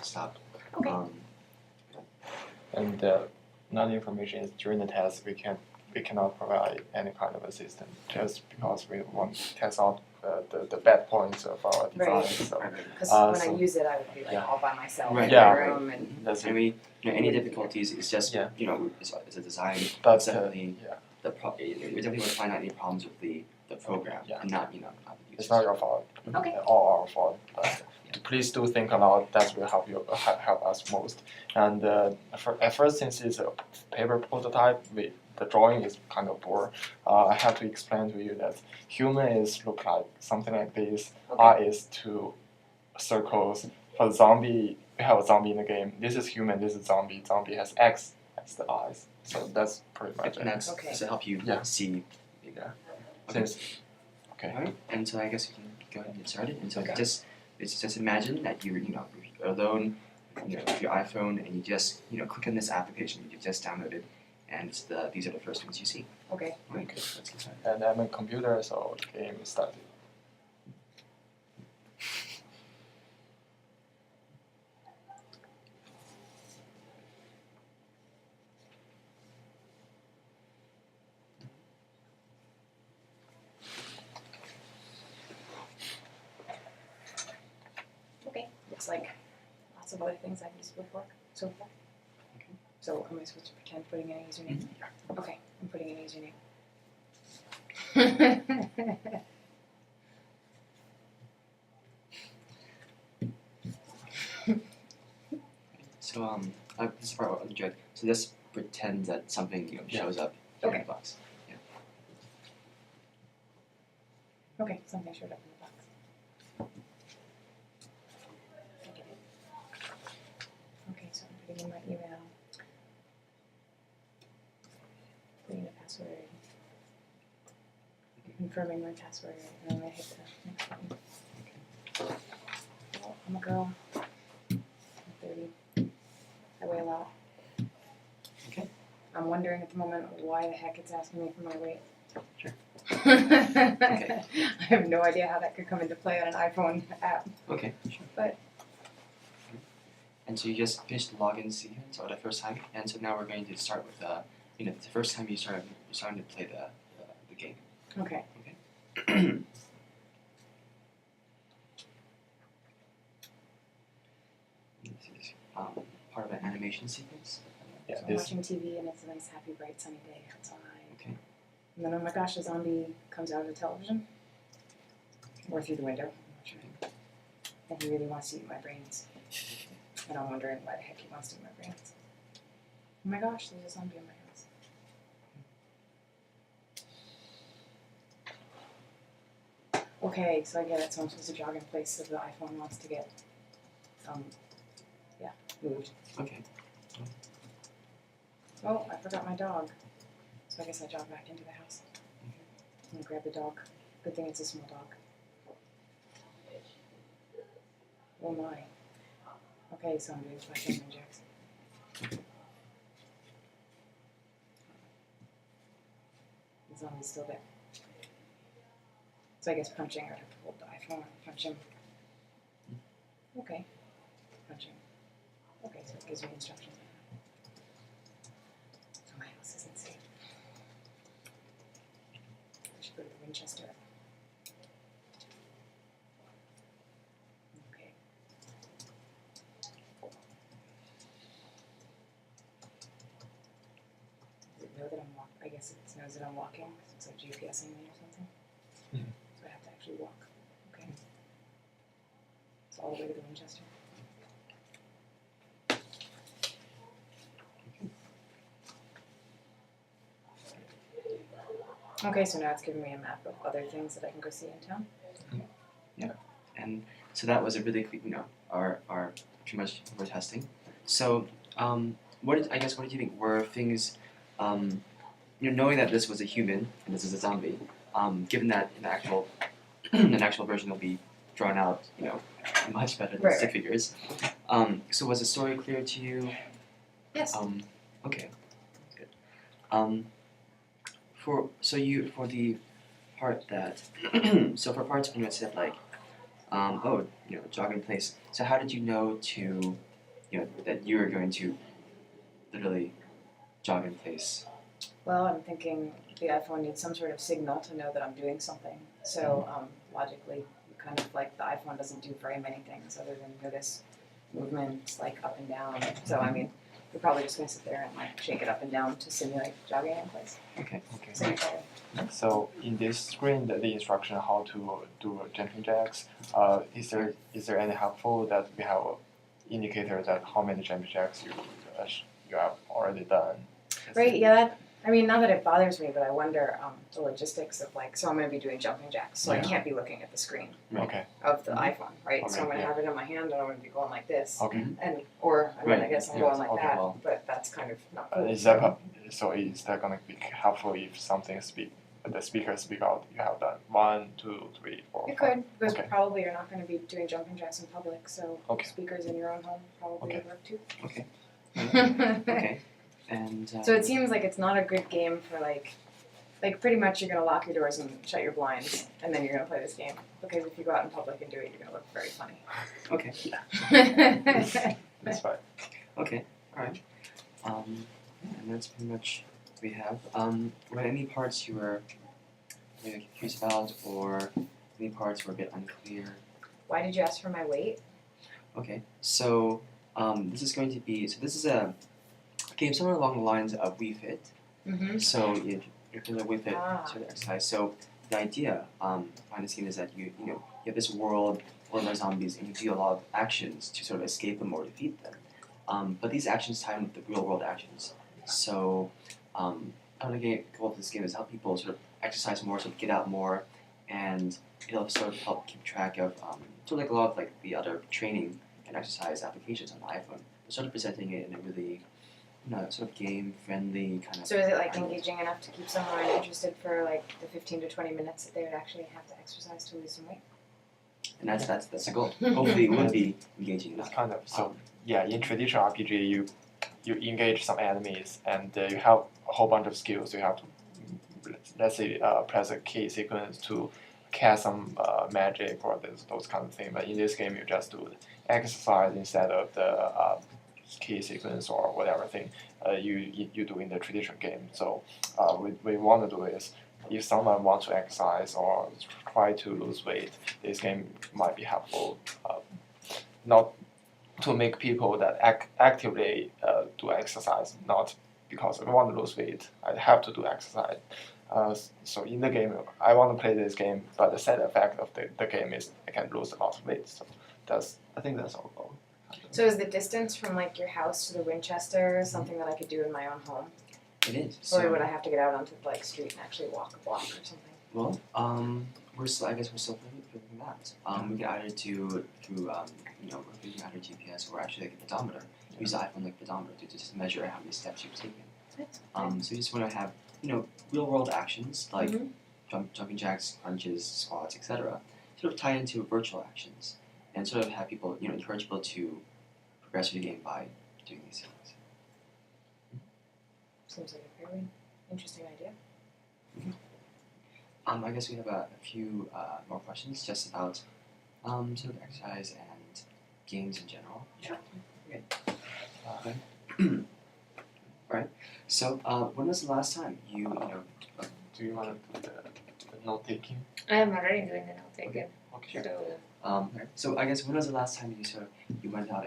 stop. Okay. And another information is during the test we cannot provide any kind of assistance just because we want to test out the bad points of our design. Right. So Because when so I use it, I would be like yeah. all by myself Right. in Yeah. my room, and that's And we, any difficulties, it's just Yeah. it's a design. that's definitely yeah. we definitely want to find out any problems with the program, Yeah. and not not the users. It's not your fault. Okay. All our fault. But please do think about that will help you help us most. And at first, since it's a paper prototype, the drawing is kind of poor. I have to explain to you that human is look like something like this. Okay. R is two circles. For zombie, we have a zombie in the game. This is human. This is zombie. Zombie has X as the eyes. So that's pretty much And it. that's Okay. to help you Yeah. see. Yeah. Okay. Since okay. Alright, and so I guess we can go ahead and get started. And so Okay. just imagine that you're alone, with your iPhone, and you just click on this application you just downloaded, and these are the first ones you see. okay. Alright, good. Let's get started. And I'm a computer, so the game is started. Okay. Looks like lots of other things I've used before so far. Okay. So am I supposed to pretend putting in a username? Okay, I'm putting in a username. So this is part of the joke. So just pretend that something shows up in Okay. the box. Yeah. Okay, something showed up in the box. I get it. Okay, so I'm putting in my email. Putting in a password. Confirming my password, and I'm gonna hit the next button. Well, I'm a girl. I'm 30. I weigh a lot. Okay. I'm wondering at the moment why the heck it's asking me for my weight. Sure. I have no idea how that could come into play on an iPhone app. Okay. Sure. But And so you just finished the login scene, so the first time, and so now we're going to start with the first time you're starting to play the game. okay. This is part of an animation sequence. Yeah, So I'm this watching TV and it's a nice, happy, bright, sunny day outside. Okay. And then, oh my gosh, a zombie comes out of the television or through the window. And he really wants to eat my brains. And I'm wondering why the heck he wants to eat my brains. Oh my gosh, there's a zombie in my house. Okay, so I get it. So I'm supposed to jog in place so the iPhone wants to get, moved. Okay. Oh, I forgot my dog. So I guess I jog back into the house. I'm gonna grab the dog. Good thing it's a small dog. Oh my. Okay, so I'm doing flashing my jacks. The zombie's still there. So I guess punching, I would have to hold the iPhone and punch him. Okay. Punching. Okay, so it gives me instructions. So my house isn't safe. I should go to the Winchester. Okay. Does it know that I'm walking? I guess it knows that I'm walking. It's like GPSing me or something. Mhm. So I have to actually walk. Okay. It's all the way to the Winchester. Okay, so now it's giving me a map of other things that I can go see in town. And so that was a really quick, our pretty much we're testing. So what did you think were things, knowing that this was a human and this is a zombie, given that in the actual an actual version will be drawn out, much better than Right, stick right. figures. So was the story clear to you? Yes. Okay, that's good. For the part that so for parts when you said like jog in place. So how did you know that you were going to literally jog in place? Well, I'm thinking the iPhone needs some sort of signal to know that I'm doing something. So logically, you kind of like the iPhone doesn't do very many things other than notice movements like up and down. So I mean, you're probably just gonna sit there and like shake it up and down to simulate jogging in place. Okay. So you try So in this screen, the instruction how to do jumping jacks, is there any helpful that we have indicator that how many jumping jacks you have already done? Right, yeah, I mean, not that it bothers me, but I wonder the logistics of like, so I'm going to be doing jumping jacks, so I can't be looking at the screen Okay. of the iPhone, right? So I'm going to yeah. have it in my hand and I'm going to be going like this. Okay. I guess I'm Yeah, going like okay, that, well. but that's kind of not cool. Is that gonna be helpful if something the speaker speak out? You have done 1, 2, 3, 4. You 5. could, because Okay. probably you're not going to be doing jumping jacks in public, so Okay. speakers in your own home probably Okay. would work too. Okay. Okay. And So it seems like it's not a good game for like pretty much you're gonna lock your doors and shut your blinds, and then you're gonna play this game. Because if you go out in public and do it, you're gonna look very funny. Okay. That's fine. Okay. All right. And that's pretty much what we have. Were there any parts you were maybe confused about, or any parts were a bit unclear? Why did you ask for my weight? Okay. So this is going to be a game somewhere along the lines of Wii Fit. Mm-hmm. So you're familiar with it, Ah. sort of exercise. So the idea behind the scene is that you have this world where there are zombies and you do a lot of actions to sort of escape them or defeat them. But these actions tie in with the real world actions. So the goal of this game is help people sort of exercise more, sort of get out more, and it'll sort of help keep track of sort of like a lot of like the other training and exercise applications on the iPhone. We're sort of presenting it in a really sort of game-friendly kind of. So is it like engaging enough to keep someone interested for like the 15 to 20 minutes that they would actually have to exercise to lose some weight? And that's the goal. Hopefully, it would be engaging It's enough. kind of so. Yeah, in traditional RPG, you engage some enemies and you have a whole bunch of skills. You have to, let's say, press a key sequence to cast some magic or those kind of things. But in this game, you just do the exercise instead of the key sequence or whatever thing you do in the traditional game. So we want to do is if someone wants to exercise or try to lose weight, this game might be helpful. Not to make people that actively do exercise, not because I want to lose weight, I have to do exercise. So in the game, I want to play this game, but the side effect of the game is I can lose a lot of weight. So I think that's our goal. So is the distance from like your house to the Winchester something that I could do in my own home? It is. Or would I have to get out onto the like street and actually walk a block or something? Well, we're still figuring that. We can either do through we can either GPS or actually like a pedometer. Use the iPhone like pedometer to just measure how many steps you've taken. So you just want to have real world actions like jumping jacks, crunches, squats, etc. Sort of tie into virtual actions and sort of have people encourage people to progress through the game by doing these things. Seems like a very interesting idea. I guess we have a few more questions just about sort of exercise and games in general. Sure. Okay. Alright. So when was the last time you Do you want to do the note taking? I am already doing the note taking. Okay. So so I guess when was the last time you went out and